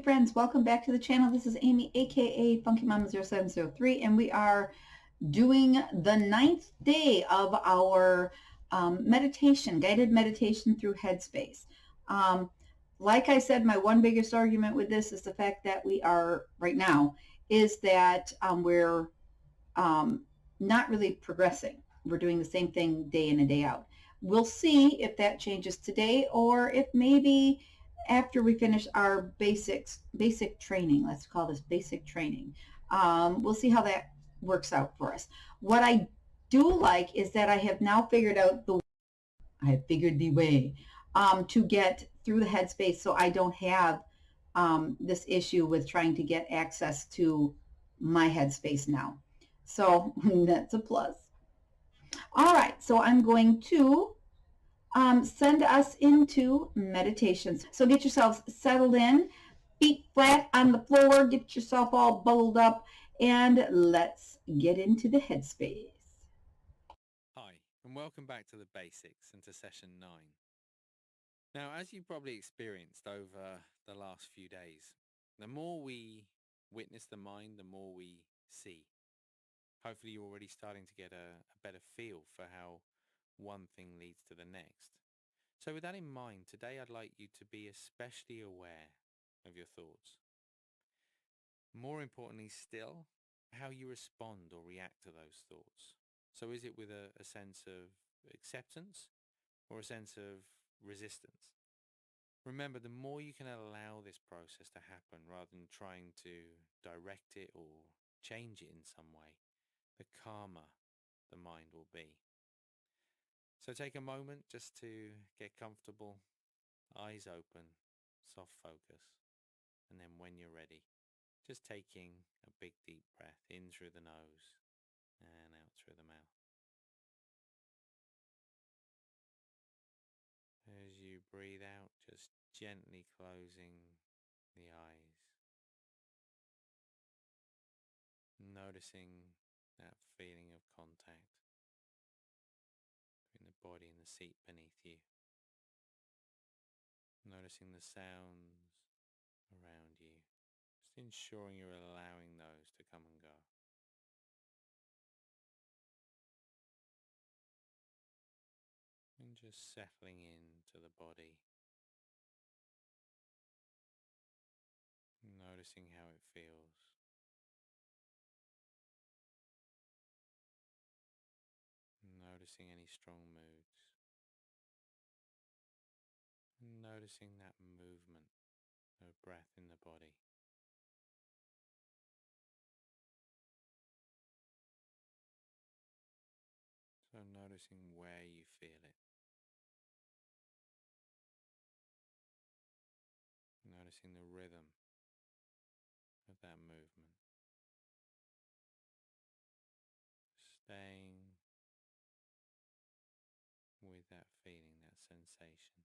friends, welcome back to the channel. This is Amy, aka Funky Mama 0703, and we are doing the 9th day of our guided meditation through HeadSpace. Like I said, my one biggest argument with this is the fact that we are, right now, is that we're not really progressing. We're doing the same thing day in and day out. We'll see if that changes today, or if maybe after we finish our basic training, let's call this basic training, we'll see how that works out for us. What I do like is that I have now figured out the way to get through the headspace, so I don't have this issue with trying to get access to my headspace now. So that's a plus. All right, so I'm going to send us into meditations. So get yourselves settled in, feet flat on the floor, get yourself all bubbled up, and let's get into the headspace. Hi, and welcome back to the basics and to session 9. Now, as you probably experienced over the last few days, the more we witness the mind, the more we see. Hopefully you're already starting to get a better feel for how one thing leads to the next. So with that in mind, today I'd like you to be especially aware of your thoughts. More importantly still, how you respond or react to those thoughts. So is it with a sense of acceptance or a sense of resistance? Remember, the more you can allow this process to happen rather than trying to direct it or change it in some way, the calmer the mind will be. So take a moment just to get comfortable, eyes open, soft focus, and then when you're ready, just taking a big deep breath in through the nose and out through the mouth. As you breathe out, just gently closing the eyes, noticing that feeling of contact between the body and the seat beneath you, noticing the sounds around you, just ensuring you're allowing those to come and go. And just settling into the body, noticing how it feels, noticing any strong moods, and noticing that movement of breath in the body. So noticing where you feel it, noticing the rhythm of that movement, staying with that feeling, that sensation.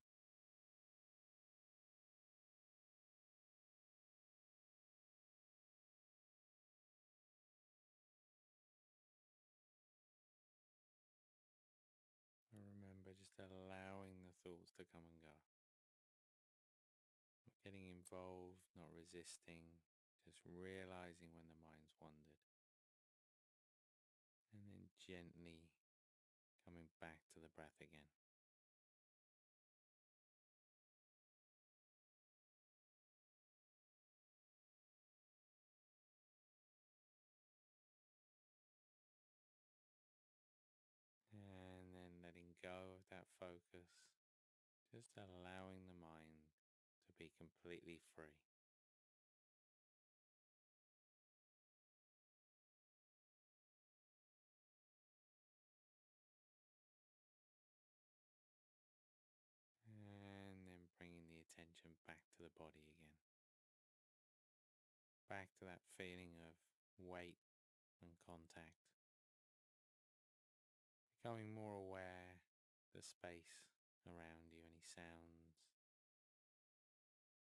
And remember, just allowing the thoughts to come and go. Not getting involved, not resisting, just realizing when the mind's wandered. And then gently coming back to the breath again. And then letting go of that focus, just allowing the mind to be completely free. And then bringing the attention back to the body again. Back to that feeling of weight and contact. Becoming more aware of the space around you, any sounds.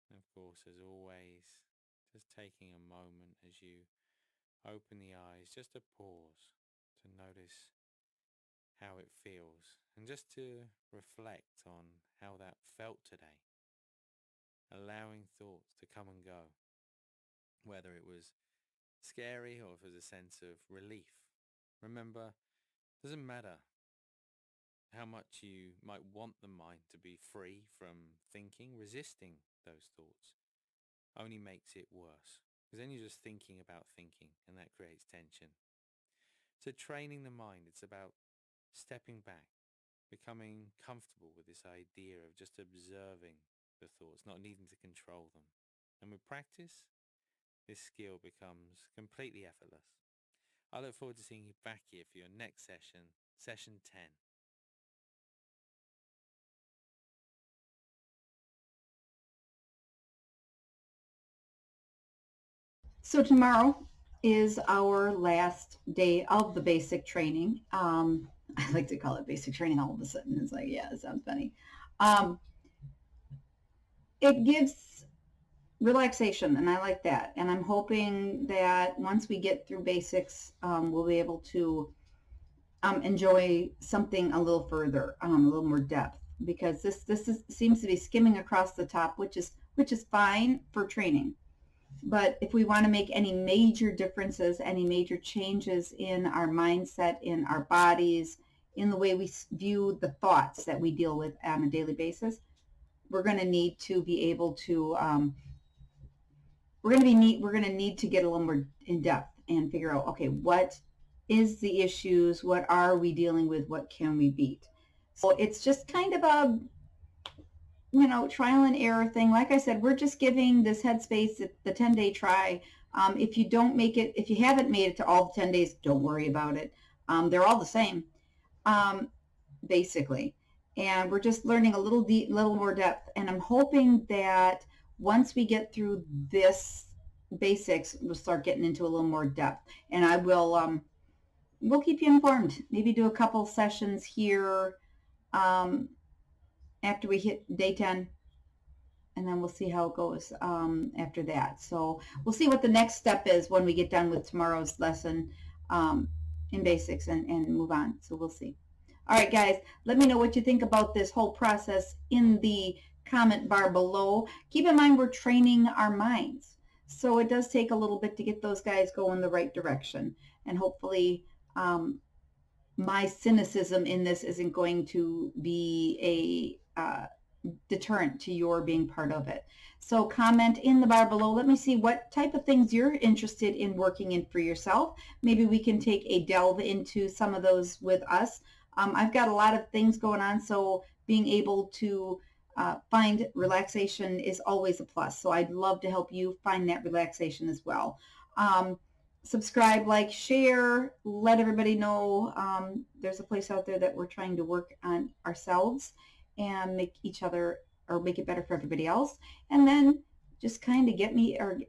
And of course, as always, just taking a moment as you open the eyes, just to pause, to notice how it feels, and just to reflect on how that felt today. Allowing thoughts to come and go, whether it was scary or if it was a sense of relief. Remember, it doesn't matter how much you might want the mind to be free from thinking, resisting those thoughts only makes it worse. Because then you're just thinking about thinking, and that creates tension. So training the mind, it's about stepping back, becoming comfortable with this idea of just observing the thoughts, not needing to control them. And with practice, this skill becomes completely effortless. I look forward to seeing you back here for your next session, session 10. So tomorrow is our last day of the basic training. I like to call it basic training all of a sudden. It's like, yeah, it sounds funny. It gives relaxation, and I like that. And I'm hoping that once we get through basics, we'll be able to enjoy something a little further, a little more depth, because seems to be skimming across the top, which is fine for training. But if we want to make any major differences, any major changes in our mindset, in our bodies, in the way we view the thoughts that we deal with on a daily basis, we're going to need to be able to we're going to need to get a little more in depth and figure out, okay, what is the issues, what are we dealing with, what can we beat. So it's just kind of a trial and error thing. Like I said, we're just giving this HeadSpace the 10-day try. If you don't make it, if you haven't made it to all the 10 days, don't worry about it. They're all the same, basically. And we're just learning a little more depth. And I'm hoping that once we get through this basics, we'll start getting into a little more depth. And I will, we'll keep you informed. Maybe do a couple sessions here after we hit day 10, and then we'll see how it goes after that. So we'll see what the next step is when we get done with tomorrow's lesson in basics and move on. So we'll see. All right, guys, let me know what you think about this whole process in the comment bar below. Keep in mind, we're training our minds. So it does take a little bit to get those guys going the right direction. And hopefully my cynicism in this isn't going to be a deterrent to your being part of it. So comment in the bar below. Let me see what type of things you're interested in working in for yourself. Maybe we can take a delve into some of those with us. I've got a lot of things going on, so being able to find relaxation is always a plus. So I'd love to help you find that relaxation as well. Subscribe, like, share, let everybody know there's a place out there that we're trying to work on ourselves and make each other, or make it better for everybody else. And then just kind of get me, or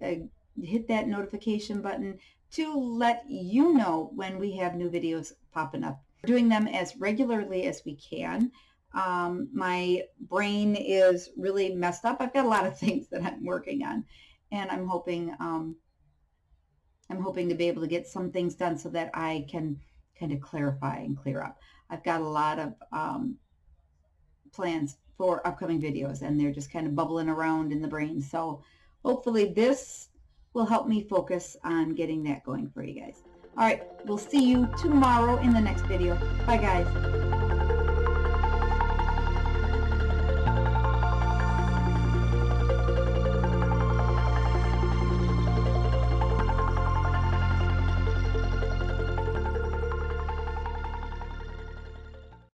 hit that notification button to let you know when we have new videos popping up. We're doing them as regularly as we can. My brain is really messed up. I've got a lot of things that I'm working on, and I'm hoping to be able to get some things done so that I can kind of clarify and clear up. I've got a lot of plans for upcoming videos, and they're just kind of bubbling around in the brain. So hopefully this will help me focus on getting that going for you guys. All right, we'll see you tomorrow in the next video. Bye, guys.